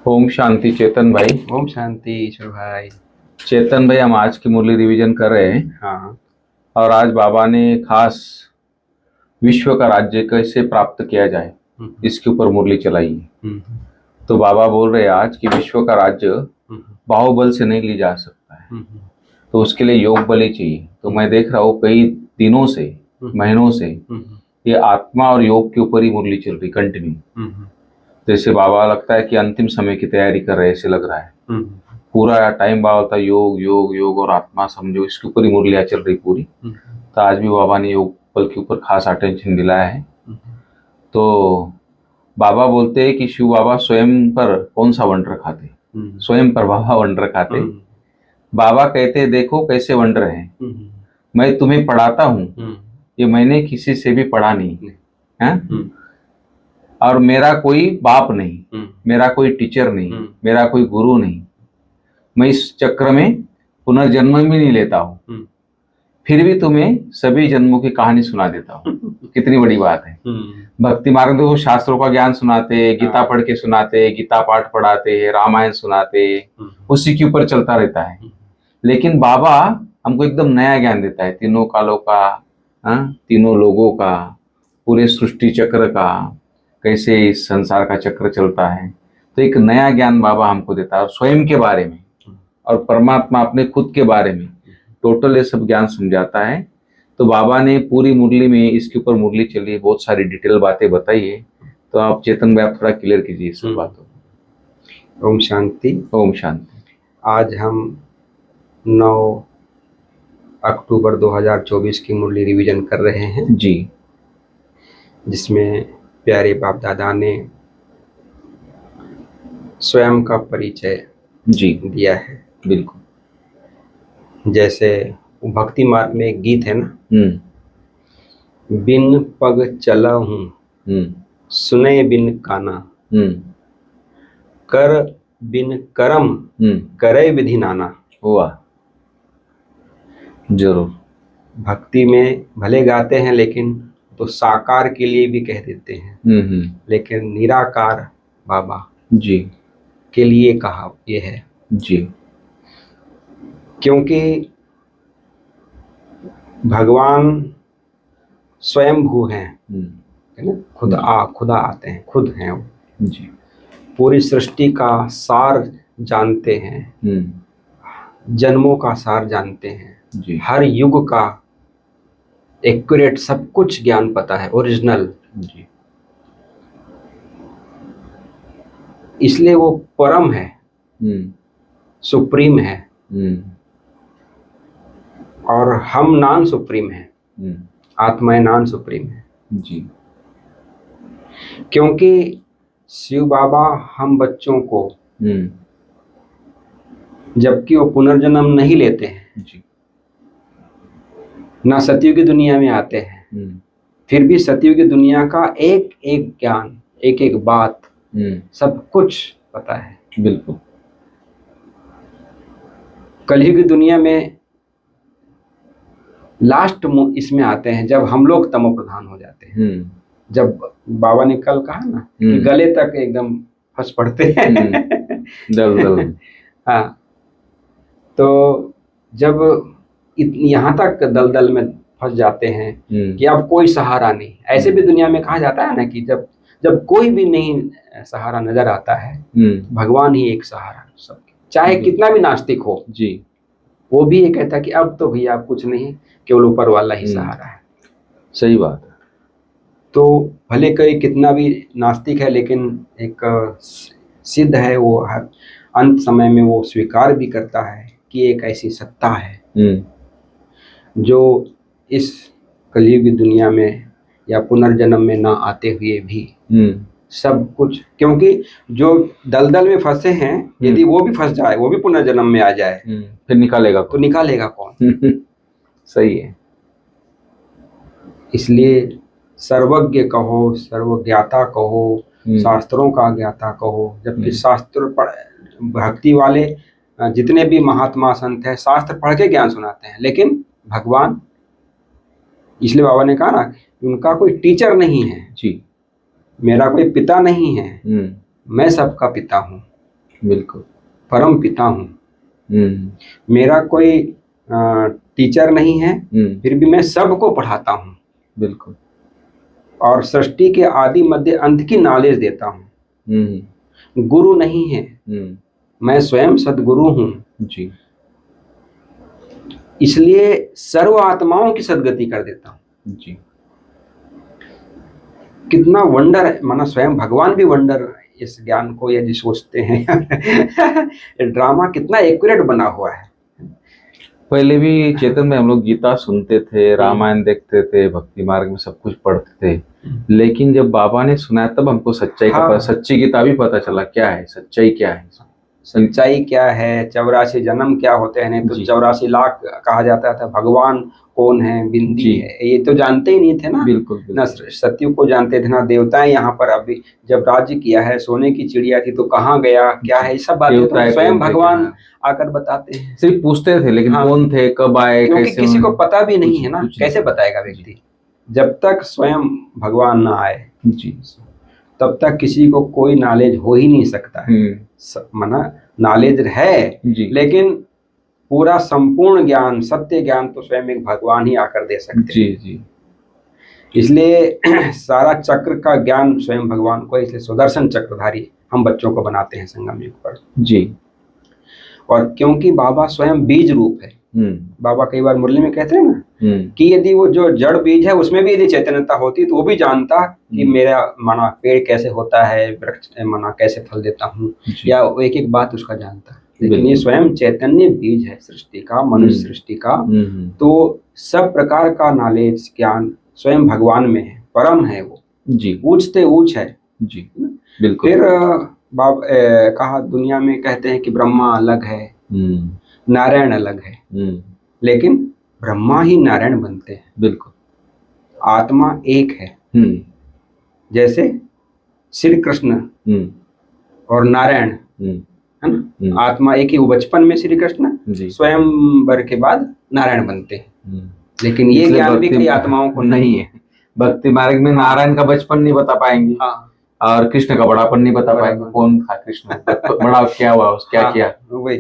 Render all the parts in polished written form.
ओम शांति चेतन भाई। ओम शांति ईश्वर भाई। चेतन भाई, हम आज की मुरली रिवीजन कर रहे हैं। हाँ। और आज बाबा ने खास विश्व का राज्य कैसे प्राप्त किया जाए इसके ऊपर मुरली चलाई है। तो बाबा बोल रहे हैं आज कि विश्व का राज्य बाहुबल से नहीं ली जा सकता है, तो उसके लिए योग बल ही चाहिए। तो मैं देख रहा हूँ कई दिनों से, महीनों से ये आत्मा और योग के ऊपर ही मुरली चल रही कंटिन्यू। जैसे बाबा लगता है कि अंतिम समय की तैयारी कर रहे हैं, ऐसे लग रहा है। पूरा टाइम बाबा होता है योग योग योग और आत्मा, समझो इसके ऊपर ही मुरलियाँ चल रही पूरी। तो आज भी बाबा ने योग बल के ऊपर खास अटेंशन दिलाया है। तो बाबा बोलते हैं कि शिव बाबा स्वयं पर कौन सा वंडर खाते, स्वयं पर बाबा वंडर खाते। बाबा कहते देखो कैसे वंडर है, मैं तुम्हें पढ़ाता हूँ, ये मैंने किसी से भी पढ़ा नहीं है। और मेरा कोई बाप नहीं, मेरा कोई टीचर नहीं, मेरा कोई गुरु नहीं, मैं इस चक्र में पुनर्जन्म भी नहीं लेता हूँ, फिर भी तुम्हें सभी जन्मों की कहानी सुना देता हूँ। कितनी बड़ी बात है। भक्ति मार्ग में वो शास्त्रों का ज्ञान सुनाते, गीता पढ़ के सुनाते, गीता पाठ पढ़ाते, रामायण सुनाते, उसी के ऊपर चलता रहता है। लेकिन बाबा हमको एकदम नया ज्ञान देता है, तीनों कालों का, तीनों लोगों का, पूरे सृष्टि चक्र का, कैसे इस संसार का चक्र चलता है। तो एक नया ज्ञान बाबा हमको देता है, और स्वयं के बारे में और परमात्मा अपने खुद के बारे में टोटल ये सब ज्ञान समझाता है। तो बाबा ने पूरी मुरली में इसके ऊपर मुरली चली, बहुत सारी डिटेल बातें बताई है। तो आप चेतन भाई आप थोड़ा क्लियर कीजिए इस बातों। ओम शांति। ओम शांति। आज हम 9 अक्टूबर 2024 की मुरली रिवीजन कर रहे हैं जी, जिसमें प्यारे बाप दादा ने स्वयं का परिचय जी दिया है। बिल्कुल। जैसे भक्ति मार्ग में एक गीत है ना, बिन पग चला हूँ, सुने बिन काना, कर बिन करम, करे विधि नाना। वाह, जरूर। भक्ति में भले गाते हैं लेकिन तो साकार के लिए भी कह देते हैं, लेकिन निराकार बाबा जी के लिए कहा ये है जी। क्योंकि भगवान स्वयंभू हैं, है ना, खुदा आते हैं, खुद हैं वो जी। पूरी सृष्टि का सार जानते हैं, जन्मों का सार जानते हैं जी। हर युग का एक्यूरेट सब कुछ ज्ञान पता है, ओरिजिनल जी। इसलिए वो परम है, सुप्रीम है, और हम नॉन सुप्रीम है, आत्माएं नॉन सुप्रीम है जी। क्योंकि शिव बाबा हम बच्चों को जबकि वो पुनर्जन्म नहीं लेते हैं जी। ना सतयुग की दुनिया में आते हैं, फिर भी सतयुग की दुनिया का एक एक ज्ञान, एक एक बात, सब कुछ पता है। बिल्कुल। कलयुग की दुनिया में लास्ट इसमें आते हैं जब हम लोग तमो प्रधान हो जाते हैं। जब बाबा ने कल कहा ना कि गले तक एकदम फंस पड़ते हैं, दल। हाँ, तो जब यहाँ तक दलदल में फंस जाते हैं कि अब कोई सहारा नहीं। ऐसे भी दुनिया में कहा जाता है ना कि जब कोई भी नहीं सहारा नजर आता है, भगवान ही एक सहारा सबके, चाहे कितना भी नास्तिक हो जी, वो भी ये कहता है कि अब तो भैया कुछ नहीं, केवल ऊपर वाला ही सहारा है। सही बात है। तो भले कोई कितना भी नास्तिक है, लेकिन एक सिद्ध है वो, हर अंत समय में वो स्वीकार भी करता है कि एक ऐसी सत्ता है जो इस कलयुग की दुनिया में या पुनर्जन्म में ना आते हुए भी सब कुछ, क्योंकि जो दलदल में फंसे हैं यदि वो भी फंस जाए, वो भी पुनर्जन्म में आ जाए, फिर निकालेगा तो निकालेगा कौन? सही है। इसलिए सर्वज्ञ कहो, सर्वज्ञाता कहो, शास्त्रों का ज्ञाता कहो। जबकि शास्त्र भक्ति वाले जितने भी महात्मा संत हैं शास्त्र पढ़ के ज्ञान सुनाते हैं, लेकिन भगवान, इसलिए बाबा ने कहा ना उनका कोई टीचर नहीं है जी, मेरा कोई पिता नहीं है, मैं सबका पिता हूँ। बिल्कुल। परम पिता हूँ। हम्म। मेरा कोई टीचर नहीं है, फिर भी मैं सबको पढ़ाता हूँ। बिल्कुल। और सृष्टि के आदि मध्य अंत की नॉलेज देता हूँ। गुरु नहीं है, मैं स्वयं सद्गुरु हूँ। जी। इसलिए सर्व आत्माओं की सद्गति कर देता हूँ। जी। कितना वंडर है, माना स्वयं भगवान भी वंडर इस ज्ञान को यदि सोचते हैं। ड्रामा कितना एक्यूरेट बना हुआ है। पहले भी चेतन में हम लोग गीता सुनते थे, रामायण देखते थे, भक्ति मार्ग में सब कुछ पढ़ते थे, लेकिन जब बाबा ने सुनाया तब हमको सच्चाई का पता, सच्ची गीता भी पता चला क्या है सच्चाई, क्या है सच्चाई, क्या है 84 जन्म क्या होते हैं। नहीं तो 84 लाख कहा जाता था। भगवान कौन है, बिंदी है, ये तो जानते ही नहीं थे ना। बिल्कुल। ना सत्यु को जानते थे, ना देवताएं यहाँ पर अभी जब राज्य किया है, सोने की चिड़िया थी तो कहाँ गया, क्या है, सब बातें तो स्वयं भगवान आकर बताते हैं। सिर्फ पूछते थे, लेकिन कौन थे, कब आए, क्योंकि किसी को पता भी नहीं है ना, कैसे बताएगा व्यक्ति जब तक स्वयं भगवान ना आए। जी। तब तक किसी को कोई नॉलेज हो ही नहीं सकता है। माना नॉलेज है, लेकिन पूरा संपूर्ण ज्ञान, सत्य ज्ञान तो स्वयं एक भगवान ही आकर दे सकते हैं। जी। इसलिए सारा चक्र का ज्ञान स्वयं भगवान को, इसलिए सुदर्शन चक्रधारी हम बच्चों को बनाते हैं संगम युग पर। जी। और क्योंकि बाबा स्वयं बीज रूप है। बाबा कई बार मुरली में कहते हैं ना कि यदि वो जो जड़ बीज है उसमें भी यदि चैतन्यता होती तो वो भी जानता कि मेरा माना पेड़ कैसे होता है, वृक्ष माना कैसे फल देता हूँ, या एक एक बात उसका जानता। लेकिन ये स्वयं चैतन्य बीज है सृष्टि का, मनुष्य सृष्टि का, तो सब प्रकार का नॉलेज ज्ञान स्वयं भगवान में है, परम है वो। जी। ऊंचते ऊंच है। जी। बिल्कुल। फिर कहा दुनिया में कहते हैं कि ब्रह्मा अलग है, नारायण अलग है, लेकिन ब्रह्मा ही नारायण बनते हैं। बिल्कुल। आत्मा एक है। जैसे श्री कृष्ण और नारायण है ना, आत्मा एक ही। वो बचपन में श्री कृष्ण, स्वयंवर के बाद नारायण बनते हैं। लेकिन ये ज्ञान भी कई आत्माओं को नहीं है। भक्ति मार्ग में नारायण का बचपन नहीं बता पाएंगे। और कृष्ण का बड़ापन नहीं बता पाएंगे, कौन था कृष्ण, बड़ा क्या हुआ, क्या किया। वही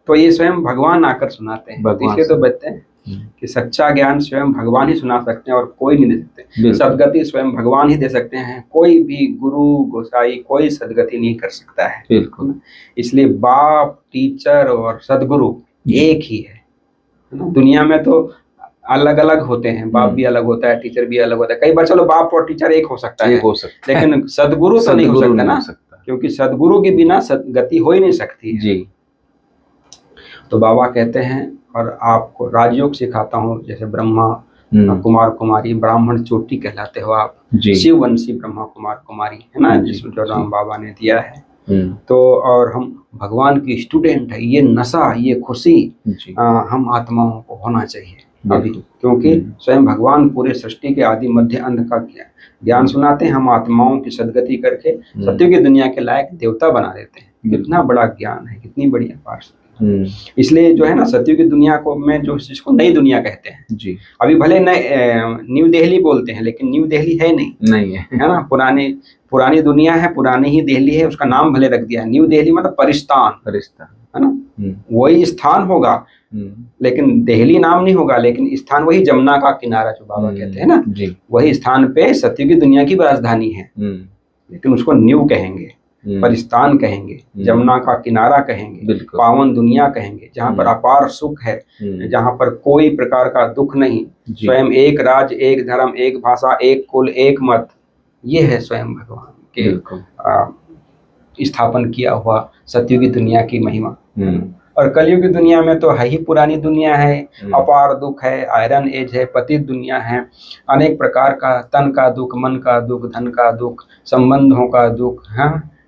तो ये स्वयं भगवान आकर सुनाते हैं। इसलिए तो बताते हैं कि सच्चा ज्ञान स्वयं भगवान ही सुना सकते हैं और कोई नहीं दे सकते। सदगति स्वयं भगवान ही दे सकते हैं, कोई भी गुरु गोसाई कोई सदगति नहीं कर सकता है। बिल्कुल। इसलिए बाप, टीचर और सदगुरु एक ही है। दुनिया में तो अलग अलग होते हैं, बाप भी अलग होता है, टीचर भी अलग होता है। कई बार चलो बाप और टीचर एक हो सकता है, लेकिन सदगुरु तो नहीं हो सकता ना, क्योंकि सदगुरु के बिना सदगति हो ही नहीं सकती है। जी। तो बाबा कहते हैं, और आपको राजयोग सिखाता हूँ, जैसे ब्रह्मा कुमार कुमारी, ब्राह्मण चोटी कहलाते हो आप, शिववंशी ब्रह्मा कुमार कुमारी, है ना, जिसमें जो नाम बाबा ने दिया है। तो और हम भगवान की स्टूडेंट है, ये नशा, ये खुशी हम आत्माओं को होना चाहिए अभी, क्योंकि स्वयं भगवान पूरे सृष्टि के आदि मध्य अंत का ज्ञान सुनाते हैं। हम आत्माओं की सदगति करके सत्य की दुनिया के लायक देवता बना देते हैं। कितना बड़ा ज्ञान है, कितनी बड़ी अपार। इसलिए जो है ना, सत्य की दुनिया को में जो जिसको नई दुनिया कहते हैं। जी। अभी भले न्यू दिल्ली बोलते हैं, लेकिन न्यू दिल्ली है नहीं है ना, पुरानी दुनिया है, पुरानी ही दिल्ली है, उसका नाम भले रख दिया है न्यू दिल्ली, मतलब परिस्तान है ना, वही स्थान होगा, लेकिन दिल्ली नाम नहीं होगा, लेकिन स्थान वही जमुना का किनारा जो बाबा कहते हैं ना, वही स्थान पे सत्य की दुनिया की राजधानी है, लेकिन उसको न्यू कहेंगे, परिस्तान कहेंगे, जमुना का किनारा कहेंगे, पावन दुनिया कहेंगे, जहाँ पर अपार सुख है, जहाँ पर कोई प्रकार का दुख नहीं, स्वयं एक राज, एक धर्म, एक भाषा, एक कुल, एक मत, ये है स्वयं भगवान के स्थापन किया हुआ सत्युगी दुनिया की महिमा। और कलयुग की दुनिया में तो है ही पुरानी दुनिया है, अपार दुख है, आयरन एज है, पतित दुनिया है, अनेक प्रकार का तन का दुख, मन का दुख, धन का दुख, संबंधों का दुख,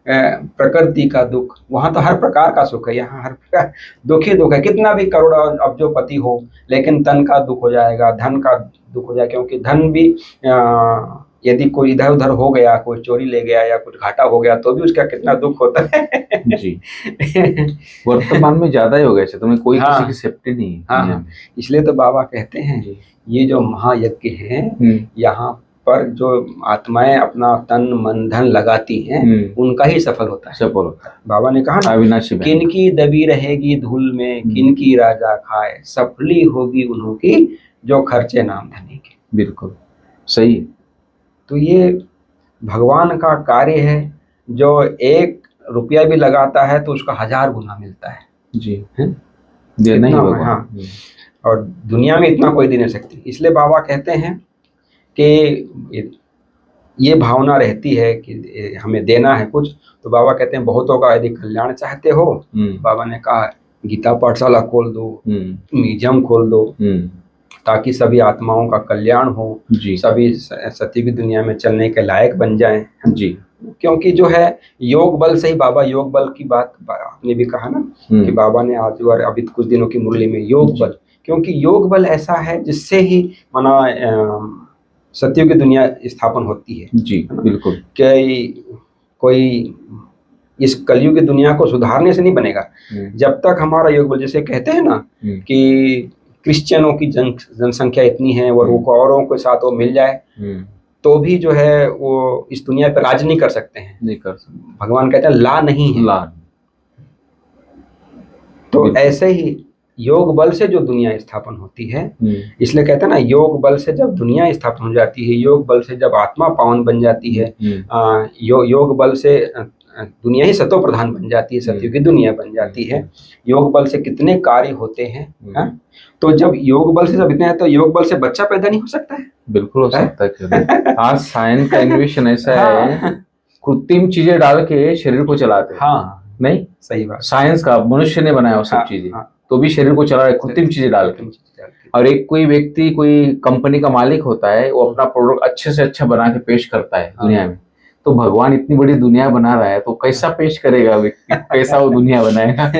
प्रकृति का दुख। वहाँ तो हर प्रकार का सुख है, यहाँ हर प्रकार दुख ही दुख है। कितना भी करोड़ अब्जोपति हो, लेकिन तन का दुख हो जाएगा, धन का दुख हो जाएगा, क्योंकि धन भी यदि कोई इधर उधर हो गया, कोई चोरी ले गया या कुछ घाटा हो गया, तो भी उसका कितना दुख होता है। जी। वर्तमान में ज्यादा ही हो गया, तुम्हें कोई किसी की सेफ्टी नहीं है। इसलिए तो बाबा कहते हैं ये जो महायज्ञ है, यहाँ पर जो आत्माएं अपना तन मन धन लगाती हैं उनका ही सफल होता है। सफल होता है। बाबा ने कहा ना, अविनाशी बहन। किनकी दबी रहेगी धूल में, किनकी राजा खाए, सफली होगी उन्हों की जो खर्चे नाम धनी के। बिल्कुल सही है। तो ये भगवान का कार्य है, जो 1 रुपया भी लगाता है तो उसका 1000 गुना मिलता है जी, है? देना ही इतना भगवान। हाँ, और दुनिया में इतना कोई दे नहीं सकती। इसलिए बाबा कहते हैं कि ये भावना रहती है कि हमें देना है कुछ, तो बाबा कहते हैं बहुतों का यदि कल्याण चाहते हो, बाबा ने कहा गीता पाठशाला खोल दो, म्यूजियम खोल दो, ताकि सभी आत्माओं का कल्याण हो, सभी सत्य की दुनिया में चलने के लायक बन जाएं जी। क्योंकि जो है योग बल से ही, बाबा योग बल की बात आपने भी कहा ना कि बाबा ने आज और अभी कुछ दिनों की मुरली में योग बल, क्योंकि योग बल ऐसा है जिससे ही माना सत्य की दुनिया स्थापन होती है जी। बिल्कुल, कोई इस कलयुग की दुनिया को सुधारने से नहीं बनेगा जब तक हमारा योग बल, जैसे कहते हैं ना कि क्रिश्चियनों की जनसंख्या इतनी है और वो औरों के साथ वो मिल जाए तो भी जो है वो इस दुनिया पर राज नहीं कर सकते हैं, नहीं कर सकते। भगवान कहते हैं ला नहीं है, ला। तो ऐसे ही योग बल से जो दुनिया स्थापन होती है, इसलिए कहते हैं ना योग बल से जब दुनिया स्थापन हो जाती है, योग बल से जब आत्मा पावन बन जाती है, योग बल से दुनिया ही सतो प्रधान बन जाती है, सत्य की दुनिया बन जाती है। योग बल से कितने कार्य होते हैं। तो जब योग बल से जब इतने हैं तो योग बल से बच्चा पैदा नहीं हो सकता है? बिल्कुल हो सकता है। आज साइंस का इनोवेशन ऐसा है, कृत्रिम चीजें डाल के शरीर को चलाते हैं। हाँ, नहीं सही बात, साइंस का मनुष्य ने बनाया वो सब चीजें, तो भी शरीर को चला रहा है कृत्रिम चीजें डाल के। और एक कोई व्यक्ति कोई कंपनी का मालिक होता है, वो अपना प्रोडक्ट अच्छे से अच्छा बना के पेश करता है दुनिया में। तो भगवान इतनी बड़ी दुनिया बना रहा है तो कैसा पेश करेगा व्यक्ति, कैसा वो दुनिया बनाएगा?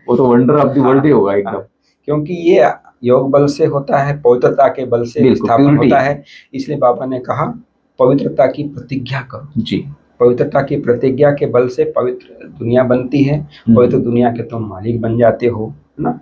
वो तो वंडर ऑफ द वर्ल्ड ही होगा एकदम। क्योंकि ये योग बल से होता है, पवित्रता के बल से स्थापन होता है। इसलिए बाबा ने कहा पवित्रता की प्रतिज्ञा करो जी। पवित्रता की प्रतिज्ञा के बल से पवित्र दुनिया बनती है, पवित्र दुनिया के तुम मालिक बन जाते हो, है ना।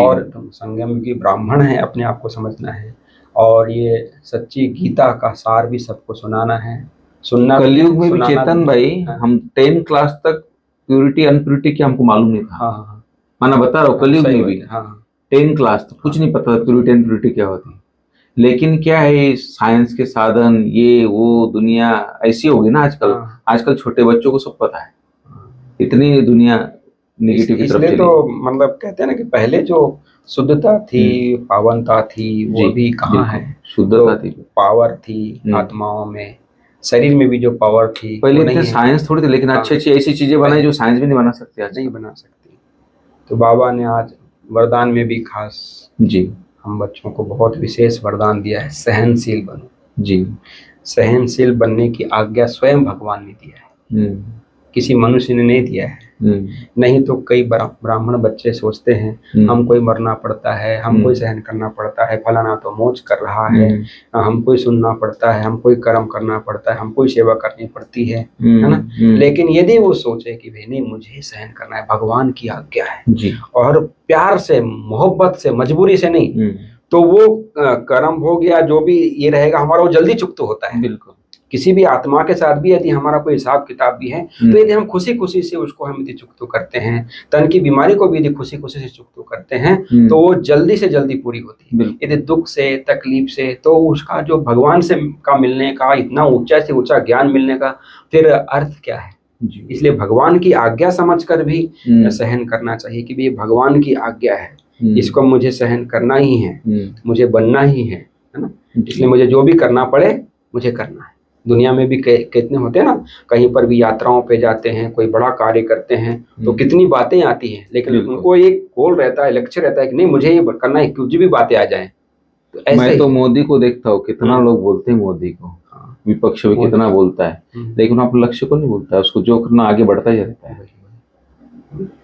और तुम संगम की ब्राह्मण है, अपने आप को समझना है, और ये सच्ची गीता का सार भी सबको सुनाना है, सुनना। कलयुग में भी चेतन भाई, हम 10 क्लास तक प्यूरिटी अनप्यूरिटी की हमको मालूम नहीं था। हाँ, माना बता रहा हूँ, कलयुग में भी 10 क्लास तक कुछ नहीं पता था प्यूरिटी अनप्यूरिटी क्या होती। लेकिन क्या है, साइंस के साधन, ये वो दुनिया ऐसी होगी ना आजकल। आजकल छोटे बच्चों को सब पता है, इतनी दुनिया नेगेटिव की तरफ चली। तो मतलब कहते हैं ना कि पहले जो शुद्धता थी, पावनता थी, वो भी कहाँ है? शुद्धता थी, पावर थी आत्माओं में, शरीर में भी जो पावर थी पहले थे। साइंस थोड़ी थी, लेकिन अच्छी अच्छी ऐसी चीजें बनाई जो साइंस भी नहीं बना सकती, आज नहीं बना सकती। तो बाबा ने आज वरदान में भी खास जी हम बच्चों को बहुत विशेष वरदान दिया है, सहनशील बनो जी। सहनशील बनने की आज्ञा स्वयं भगवान ने दिया है, किसी मनुष्य ने नहीं दिया है। नहीं तो कई ब्राह्मण बच्चे सोचते हैं हमको ही मरना पड़ता है, हमको ही सहन करना पड़ता है, फलाना तो मौज कर रहा है, हमको ही सुनना पड़ता है, हमको ही कर्म करना पड़ता है, हमको ही सेवा करनी पड़ती है ना। लेकिन यदि वो सोचे कि भाई नहीं, मुझे ही सहन करना है, भगवान की आज्ञा है जी, और प्यार से, मोहब्बत से, मजबूरी से नहीं, तो वो कर्म भोग या जो भी ये रहेगा हमारा, वो जल्दी चुकता होता है। बिल्कुल, किसी भी आत्मा के साथ भी यदि हमारा कोई हिसाब किताब भी है, तो यदि हम खुशी खुशी से उसको हम यदि चुकतो करते हैं, तन की बीमारी को भी यदि खुशी खुशी से चुकतो करते हैं, तो वो जल्दी से जल्दी पूरी होती है। यदि दुख से, तकलीफ से, तो उसका जो भगवान से का मिलने का, इतना ऊंचा से ऊंचा ज्ञान मिलने का फिर अर्थ क्या है? इसलिए भगवान की आज्ञा समझकर भी सहन करना चाहिए कि भाई भगवान की आज्ञा है, इसको मुझे सहन करना ही है, मुझे बनना ही है ना। इसलिए मुझे जो भी करना पड़े मुझे करना है। दुनिया में भी कितने होते हैं ना, कहीं पर भी यात्राओं पे जाते हैं, कोई बड़ा कार्य करते हैं तो कितनी बातें आती हैं, लेकिन उनको एक गोल रहता है, लक्ष्य रहता है कि नहीं मुझे ये करना है, कुछ भी बातें आ जाएं। तो ऐसे मैं तो मोदी को देखता हूँ, कितना लोग बोलते हैं मोदी को, विपक्ष में कितना बोलता है, लेकिन अपने लक्ष्य को नहीं बोलता है, उसको जो करना आगे बढ़ता ही रहता है।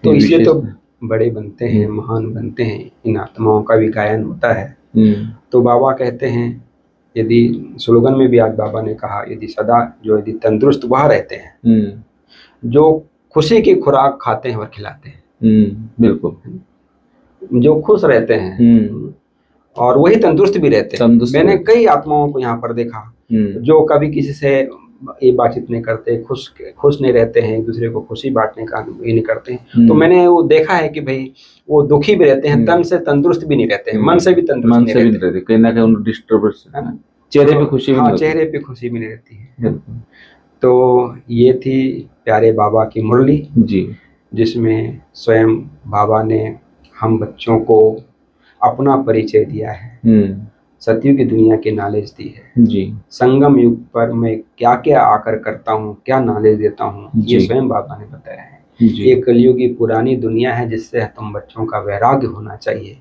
तो इसलिए तो बड़े बनते हैं, महान बनते हैं, इन आत्माओं का भी गायन होता है। तो बाबा कहते हैं, यदि स्लोगन में भी आज बाबा ने कहा, यदि सदा जो यदि तंदुरुस्त वह रहते हैं जो खुशी की खुराक खाते हैं और खिलाते हैं। बिल्कुल, जो खुश रहते हैं और वही तंदुरुस्त भी रहते हैं। मैंने कई आत्माओं को यहाँ पर देखा जो कभी किसी से ये बातचीत नहीं करते, खुश नहीं रहते हैं, एक दूसरे को खुशी बांटने का ये नहीं करते हैं। तो मैंने वो देखा है कि भाई वो दुखी भी रहते हैं, तन से तंदुरुस्त भी नहीं रहते हैं, मन से भी तंदुरुस्त नहीं रहते, कहीं ना कहीं उनको डिस्टर्बेंस, चेहरे पे खुशी भी नहीं होती। चेहरे पे खुशी भी नहीं रहती है। तो ये थी प्यारे बाबा की मुरली जी, जिसमें स्वयं बाबा ने हम बच्चों को अपना परिचय दिया है, सतयुग की दुनिया की नॉलेज दी है जी, संगम युग पर मैं क्या क्या आकर करता हूँ, क्या नॉलेज देता हूँ, ये स्वयं बाबा ने बताया है। ये कलयुग की पुरानी दुनिया है जिससे तुम बच्चों का वैराग्य होना चाहिए।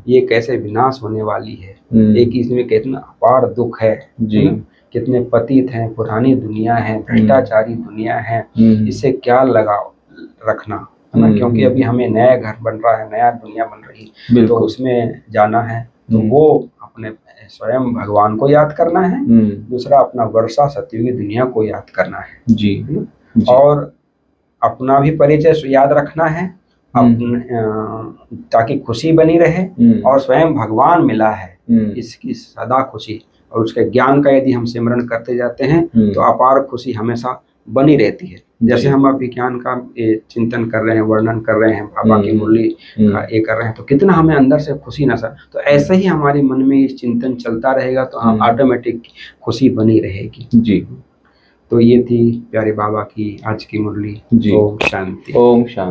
ये कैसे विनाश होने वाली है, एक इसमें कितना अपार दुख है जी, कितने पतित हैं, पुरानी दुनिया है, भ्रष्टाचारी दुनिया है, इससे क्या लगाव रखना है ना, क्योंकि अभी हमें नया घर बन रहा है, नया दुनिया बन रही है, तो उसमें जाना है। तो वो अपने स्वयं भगवान को याद करना है, दूसरा अपना वर्षा सतयुगी दुनिया को याद करना है जी, और अपना भी परिचय याद रखना है ताकि खुशी बनी रहे, और स्वयं भगवान मिला है इसकी सदा खुशी, और उसके ज्ञान का यदि हम सिमरन करते जाते हैं तो अपार खुशी हमेशा बनी रहती है। जैसे हम अब विज्ञान का चिंतन कर रहे हैं, वर्णन कर रहे हैं, बाबा की मुरली का ये कर रहे हैं, तो कितना हमें अंदर से खुशी नशा, तो ऐसे ही हमारे मन में ये चिंतन चलता रहेगा तो हम ऑटोमेटिक खुशी बनी रहेगी जी। तो ये थी प्यारे बाबा की आज की मुरली। ओम शांति। ओम शांति।